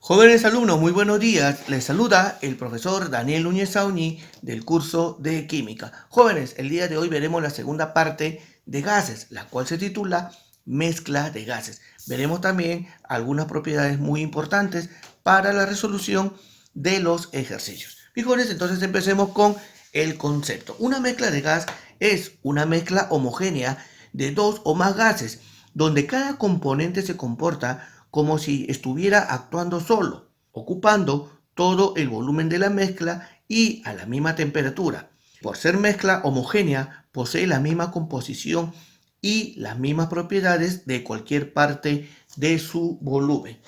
Jóvenes alumnos, muy buenos días. Les saluda el profesor Daniel Núñez Sauni del curso de Química. Jóvenes, el día de hoy veremos la segunda parte de gases, la cual se titula Mezcla de gases. Veremos también algunas propiedades muy importantes para la resolución de los ejercicios. Y jóvenes, entonces empecemos con el concepto. Una mezcla de gas es una mezcla homogénea de dos o más gases, donde cada componente se comporta como si estuviera actuando solo, ocupando todo el volumen de la mezcla y a la misma temperatura. Por ser mezcla homogénea, posee la misma composición y las mismas propiedades de cualquier parte de su volumen.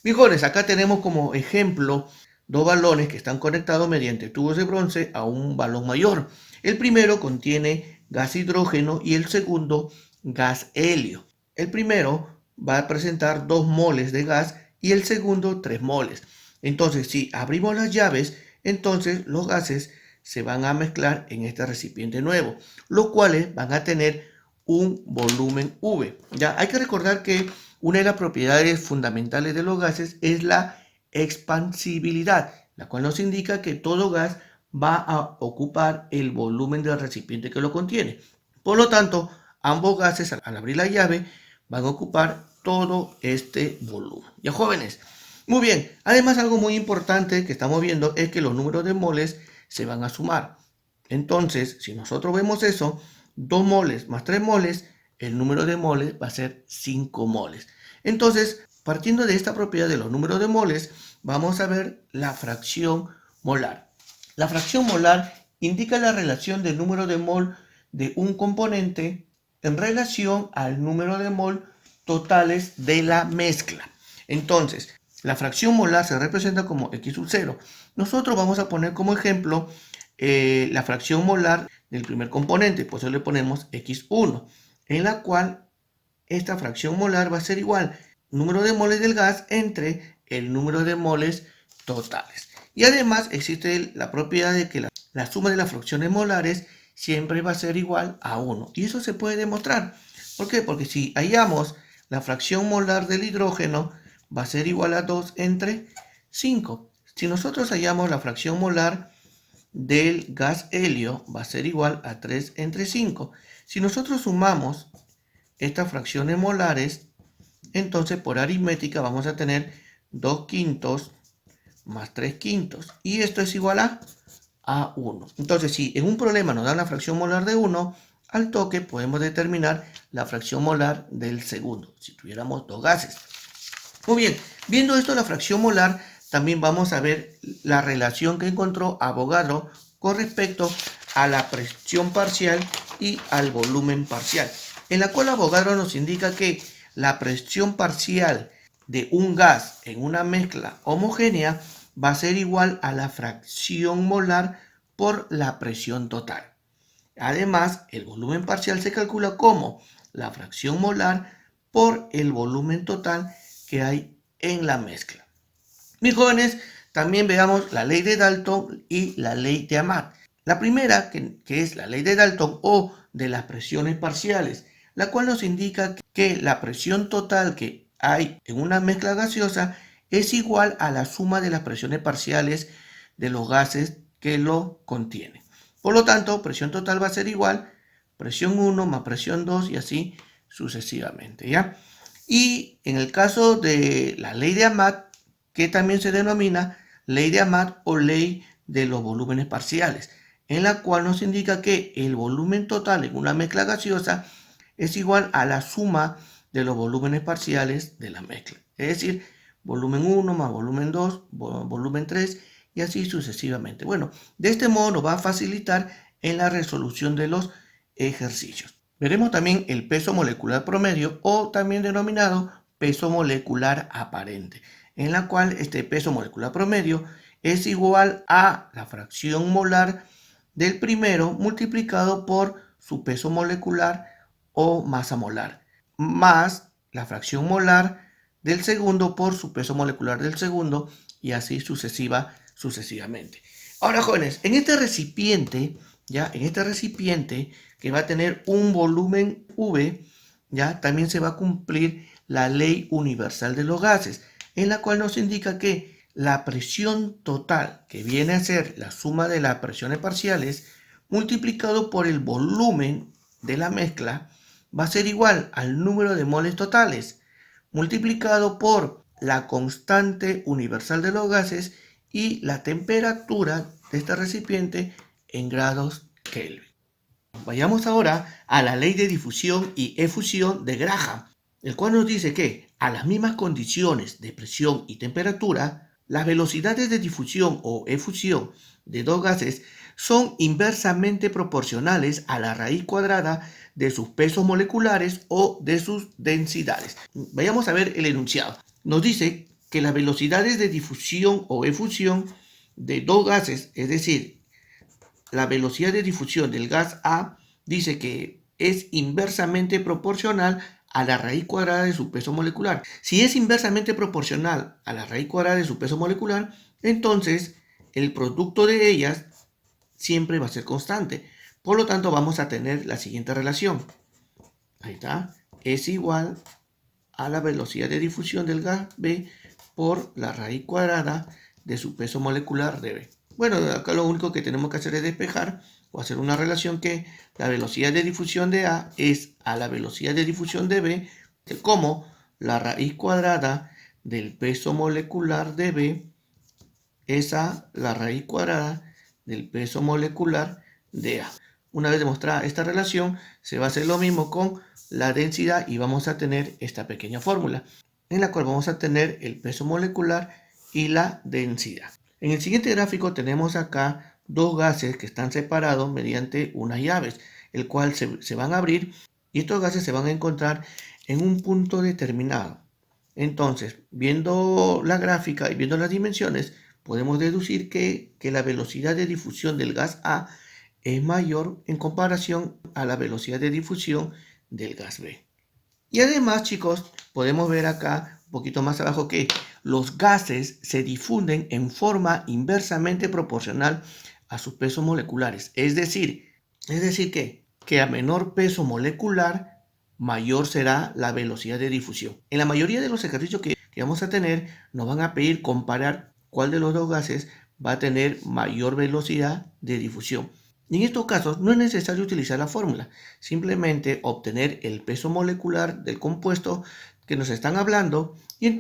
Mijones, acá tenemos como ejemplo dos balones que están conectados mediante tubos de bronce a un balón mayor. El primero contiene gas hidrógeno y el segundo gas helio. El primero va a presentar 2 moles de gas y el segundo 3 moles. Entonces, si abrimos las llaves, entonces los gases se van a mezclar en este recipiente nuevo, los cuales van a tener un volumen V. Ya hay que recordar que una de las propiedades fundamentales de los gases es la expansibilidad, la cual nos indica que todo gas va a ocupar el volumen del recipiente que lo contiene. Por lo tanto, ambos gases al abrir la llave van a ocupar todo este volumen. Ya jóvenes, muy bien. Además, algo muy importante que estamos viendo es que los números de moles se van a sumar. Entonces, si nosotros vemos eso, 2 moles más 3 moles, el número de moles va a ser 5 moles. Entonces, partiendo de esta propiedad de los números de moles, vamos a ver la fracción molar. La fracción molar indica la relación del número de mol de un componente en relación al número de mol totales de la mezcla. Entonces, la fracción molar se representa como X sub 0. Nosotros vamos a poner como ejemplo la fracción molar del primer componente, por eso le ponemos X1, en la cual esta fracción molar va a ser igual número de moles del gas entre el número de moles totales. Y además existe la propiedad de que la suma de las fracciones molares siempre va a ser igual a 1. Y eso se puede demostrar. ¿Por qué? Porque si hallamos la fracción molar del hidrógeno, va a ser igual a 2 entre 5. Si nosotros hallamos la fracción molar del gas helio, va a ser igual a 3 entre 5. Si nosotros sumamos estas fracciones molares, entonces por aritmética vamos a tener 2 quintos más 3 quintos. Y esto es igual a 1. Entonces, si en un problema nos dan la fracción molar de 1, al toque podemos determinar la fracción molar del segundo, si tuviéramos dos gases. Muy bien, viendo esto la fracción molar, también vamos a ver la relación que encontró Avogadro con respecto a la presión parcial y al volumen parcial, en la cual Avogadro nos indica que la presión parcial de un gas en una mezcla homogénea va a ser igual a la fracción molar por la presión total. Además, el volumen parcial se calcula como la fracción molar por el volumen total que hay en la mezcla. Mis jóvenes, también veamos la ley de Dalton y la ley de Amat. La primera, que es la ley de Dalton o de las presiones parciales, la cual nos indica que la presión total que hay en una mezcla gaseosa es igual a la suma de las presiones parciales de los gases que lo contienen. Por lo tanto, presión total va a ser igual presión 1 más presión 2 y así sucesivamente, ¿ya? Y en el caso de la ley de Amat, que también se denomina ley de Amat o ley de los volúmenes parciales, en la cual nos indica que el volumen total en una mezcla gaseosa es igual a la suma de los volúmenes parciales de la mezcla. Es decir, volumen 1 más volumen 2, volumen 3 y así sucesivamente. Bueno, de este modo nos va a facilitar en la resolución de los ejercicios. Veremos también el peso molecular promedio o también denominado peso molecular aparente, en la cual este peso molecular promedio es igual a la fracción molar del primero multiplicado por su peso molecular o masa molar, más la fracción molar del segundo por su peso molecular del segundo y así sucesivamente. Ahora, jóvenes, en este recipiente, que va a tener un volumen V, ya también se va a cumplir la ley universal de los gases. en la cual nos indica que la presión total, que viene a ser la suma de las presiones parciales, multiplicado por el volumen de la mezcla, va a ser igual al número de moles totales, multiplicado por la constante universal de los gases y la temperatura de este recipiente en grados Kelvin. Vayamos ahora a la ley de difusión y efusión de Graham, el cual nos dice que a las mismas condiciones de presión y temperatura, las velocidades de difusión o efusión de dos gases son inversamente proporcionales a la raíz cuadrada de sus pesos moleculares o de sus densidades. Vayamos a ver el enunciado. Nos dice que las velocidades de difusión o efusión de dos gases, es decir, la velocidad de difusión del gas A, dice que es inversamente proporcional a la raíz cuadrada de su peso molecular. Si es inversamente proporcional a la raíz cuadrada de su peso molecular, entonces el producto de ellas siempre va a ser constante. Por lo tanto, vamos a tener la siguiente relación. Ahí está. Es igual a la velocidad de difusión del gas B por la raíz cuadrada de su peso molecular de B. Bueno, acá lo único que tenemos que hacer es despejar o hacer una relación que la velocidad de difusión de A es a la velocidad de difusión de B, como la raíz cuadrada del peso molecular de B es a la raíz cuadrada del peso molecular de A. Una vez demostrada esta relación, se va a hacer lo mismo con la densidad y vamos a tener esta pequeña fórmula, en la cual vamos a tener el peso molecular y la densidad. En el siguiente gráfico tenemos acá dos gases que están separados mediante unas llaves, el cual se van a abrir y estos gases se van a encontrar en un punto determinado. Entonces, viendo la gráfica y viendo las dimensiones, podemos deducir que la velocidad de difusión del gas A es mayor en comparación a la velocidad de difusión del gas B. Y además, chicos, podemos ver acá un poquito más abajo que los gases se difunden en forma inversamente proporcional a sus pesos moleculares. Es decir que a menor peso molecular, mayor será la velocidad de difusión. En la mayoría de los ejercicios que vamos a tener, nos van a pedir comparar cuál de los dos gases va a tener mayor velocidad de difusión. Y en estos casos no es necesario utilizar la fórmula, simplemente obtener el peso molecular del compuesto que nos están hablando y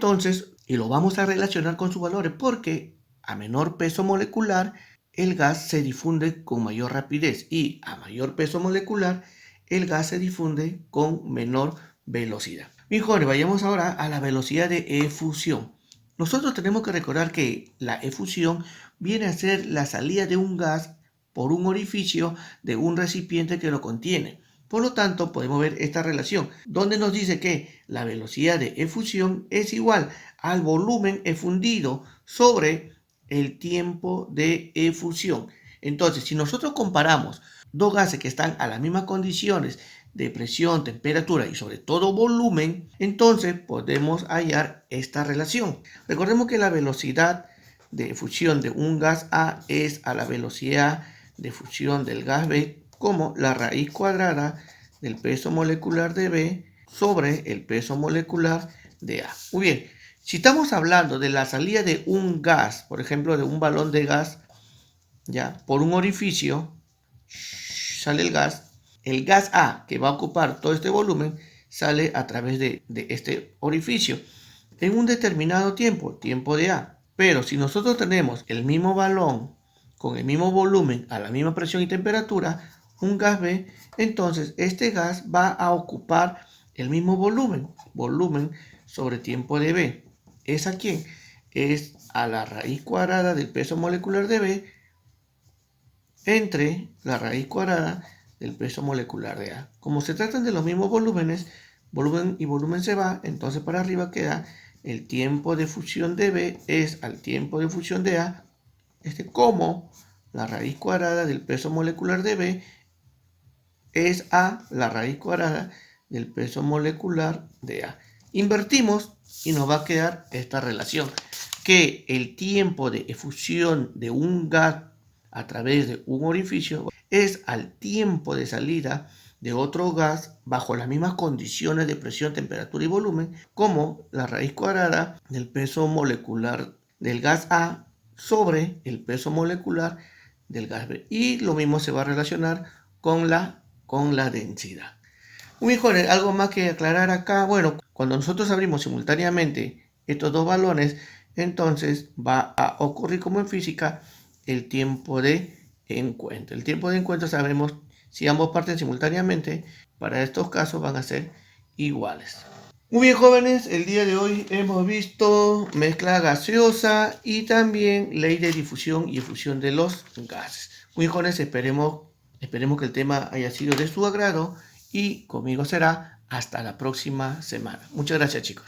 lo vamos a relacionar con sus valores porque a menor peso molecular el gas se difunde con mayor rapidez y a mayor peso molecular el gas se difunde con menor velocidad. Bien, jóvenes, vayamos ahora a la velocidad de efusión. Nosotros tenemos que recordar que la efusión viene a ser la salida de un gas por un orificio de un recipiente que lo contiene. Por lo tanto, podemos ver esta relación, donde nos dice que la velocidad de efusión es igual al volumen efundido sobre el tiempo de efusión. Entonces, si nosotros comparamos dos gases que están a las mismas condiciones de presión, temperatura y sobre todo volumen, entonces podemos hallar esta relación. Recordemos que la velocidad de efusión de un gas A es a la velocidad de fusión del gas B como la raíz cuadrada del peso molecular de B sobre el peso molecular de A. Muy bien, si estamos hablando de la salida de un gas, por ejemplo de un balón de gas, ya por un orificio sale el gas A que va a ocupar todo este volumen sale a través de este orificio en un determinado tiempo de A. Pero si nosotros tenemos el mismo balón con el mismo volumen, a la misma presión y temperatura, un gas B, entonces este gas va a ocupar el mismo volumen sobre tiempo de B. ¿Es a quién? Es a la raíz cuadrada del peso molecular de B entre la raíz cuadrada del peso molecular de A. Como se tratan de los mismos volúmenes, volumen y volumen se va, entonces para arriba queda el tiempo de fusión de B es al tiempo de fusión de A, como la raíz cuadrada del peso molecular de B es a la raíz cuadrada del peso molecular de A. Invertimos y nos va a quedar esta relación, que el tiempo de efusión de un gas a través de un orificio es al tiempo de salida de otro gas bajo las mismas condiciones de presión, temperatura y volumen, como la raíz cuadrada del peso molecular del gas A sobre el peso molecular del gas B. Y lo mismo se va a relacionar con la densidad. Muy bien, algo más que aclarar acá. Bueno, cuando nosotros abrimos simultáneamente estos dos balones, entonces va a ocurrir como en física el tiempo de encuentro. El tiempo de encuentro sabemos si ambos parten simultáneamente, para estos casos van a ser iguales. Muy bien, jóvenes, el día de hoy hemos visto mezcla gaseosa y también ley de difusión y efusión de los gases. Muy bien, jóvenes, esperemos que el tema haya sido de su agrado y conmigo será hasta la próxima semana. Muchas gracias, chicos.